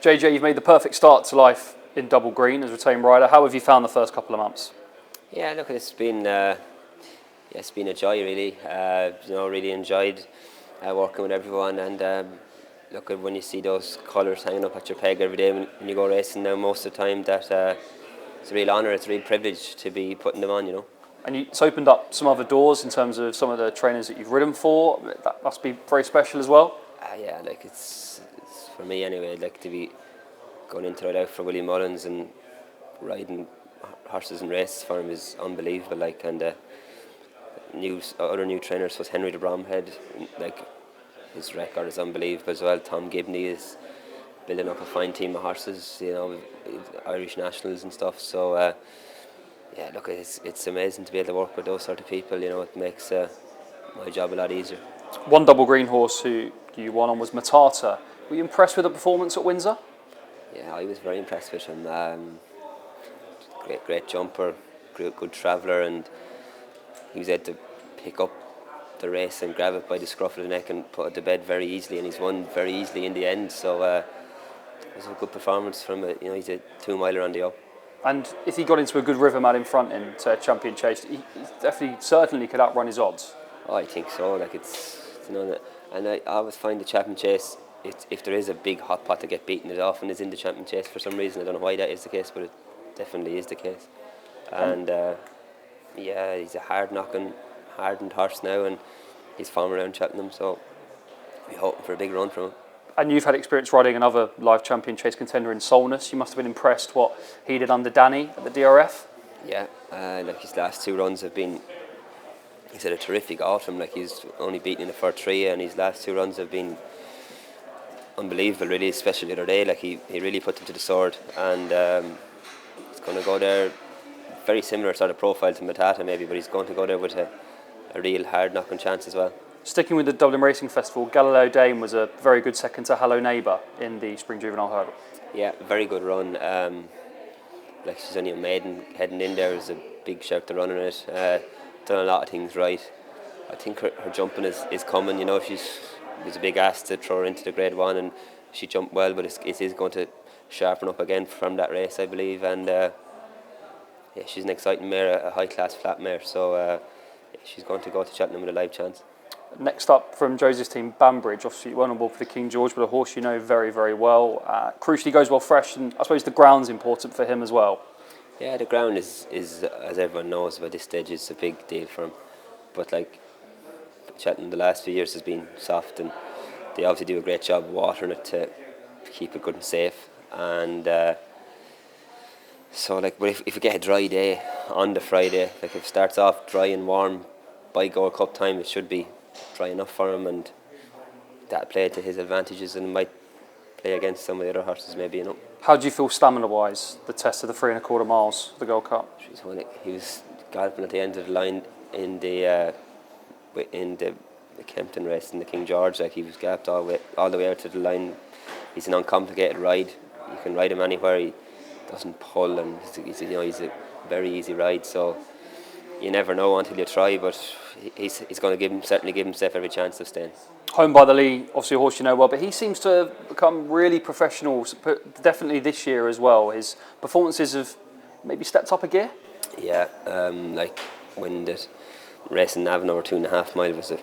JJ, you've made the perfect start to life in Double Green as retained rider. How have you found the first couple of months? Yeah, look, it's been a joy really. Really enjoyed working with everyone, and look, when you see those colours hanging up at your peg every day when you go racing now, most of the time that it's a real honour, it's a real privilege to be putting them on. And it's opened up some other doors in terms of some of the trainers that you've ridden for. That must be very special as well. Yeah, like it's for me anyway. Like to be going into it out for Willie Mullins and riding horses and races for him is unbelievable. Like, and other new trainers was Henry de Bromhead. Like his record is unbelievable as well. Tom Gibney is building up a fine team of horses. Irish nationals and stuff. So yeah, look, it's amazing to be able to work with those sort of people. It makes my job a lot easier. One Double Green horse who you won on was Matata. Were you impressed with the performance at Windsor? Yeah, I was very impressed with him. Great jumper, good traveller, and he was able to pick up the race and grab it by the scruff of the neck and put it to bed very easily, and he's won very easily in the end. So it was a good performance from it. He's a 2-miler on the up. And if he got into a good river mat in front in Champion Chase, he certainly could outrun his odds. Oh, I think so. Like and I always find the Champion Chase, if there is a big hot pot to get beaten, it often is in the Champion Chase for some reason. I don't know why that is the case, but it definitely is the case. And yeah, he's a hardened horse now, and he's form around Cheltenham, so we're hoping for a big run from him. And you've had experience riding another live Champion Chase contender in Solness. You must have been impressed what he did under Danny at the DRF. Yeah, like his last 2 runs have been. He's had a terrific autumn. Like he's only beaten in the first 3, and his last 2 runs have been unbelievable. Really, especially the other day. Like he really put them to the sword, and he's going to go there. Very similar sort of profile to Matata maybe, but he's going to go there with a real hard knocking chance as well. Sticking with the Cheltenham Racing Festival, Galileo Dame was a very good second to Hello Neighbour in the Spring Juvenile Hurdle. Yeah, very good run. Like she's only a maiden heading in there. Is a big shout to running it. Done a lot of things right. I think her jumping is coming. There's a big ask to throw her into the Grade 1, and she jumped well, but it is going to sharpen up again from that race, I believe. And yeah, she's an exciting mare, a high class flat mare. So she's going to go to Cheltenham with a live chance. Next up from Jose's team, Banbridge. Obviously, you won on board for the King George, but a horse you know very, very well. Crucially, goes well fresh, and I suppose the ground's important for him as well. Yeah, the ground is as everyone knows by this stage, is a big deal for him. But like Cheltenham, the last few years has been soft, and they obviously do a great job of watering it to keep it good and safe. And so, like, but if we get a dry day on the Friday, like if it starts off dry and warm by Gold Cup time, it should be dry enough for him, and that played to his advantages, and might play against some of the other horses maybe. How do you feel stamina-wise, the test of the 3 1/4 miles, the Gold Cup? He was galloping at the end of the line in the Kempton race in the King George. Like he was galloped all the way out to the line. He's an uncomplicated ride. You can ride him anywhere. He doesn't pull, and he's a very easy ride. So you never know until you try, but he's going to certainly give himself every chance of staying. Home by the Lee, obviously a horse you know well, but he seems to have become really professional, definitely this year as well. His performances have maybe stepped up a gear. Yeah, like when the race in Navan over 2.5 mile was a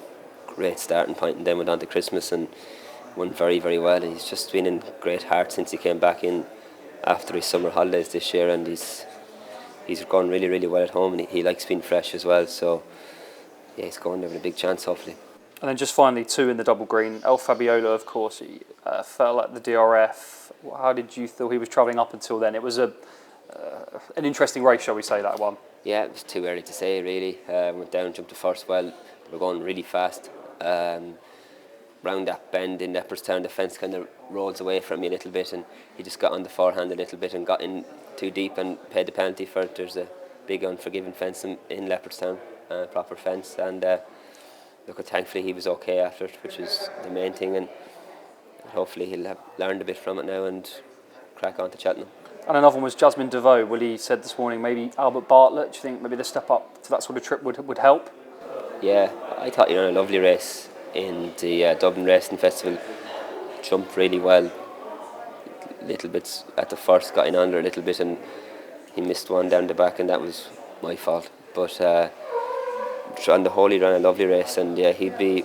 great starting point, and then went on to Christmas and won very, very well. And he's just been in great heart since he came back in after his summer holidays this year, and he's gone really, really well at home, and he likes being fresh as well. So yeah, he's going there with a big chance, hopefully. And then just finally 2 in the Double Green. Fabiolo, of course, he fell at the DRF. How did you feel he was travelling up until then? It was an interesting race, shall we say, that one? Yeah, it was too early to say, really. Went down, jumped the first well. They were going really fast. Round that bend in Leopardstown, the fence kind of rolls away from me a little bit, and he just got on the forehand a little bit and got in too deep and paid the penalty for it. There's a big unforgiving fence in Leopardstown, proper fence, and look, thankfully he was okay after it, which is the main thing, and hopefully he'll have learned a bit from it now and crack on to Cheltenham. And another one was Jasmin de Vaux. Willie said this morning maybe Albert Bartlett. Do you think maybe the step up to that sort of trip would help? Yeah, I thought a lovely race in the Dublin Racing Festival. Jumped really well. little bits at the first, got in under a little bit, and he missed one down the back, and that was my fault. But on the whole, he ran a lovely race, and yeah, he'd be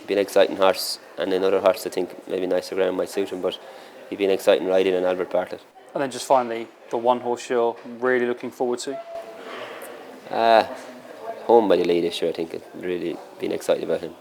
an exciting horse, and another horse I think maybe nicer ground might suit him, but he'd be an exciting ride in Albert Bartlett. And then just finally, the one horse you're really looking forward to? Home by the lead this year, I think. I'd really been excited about him.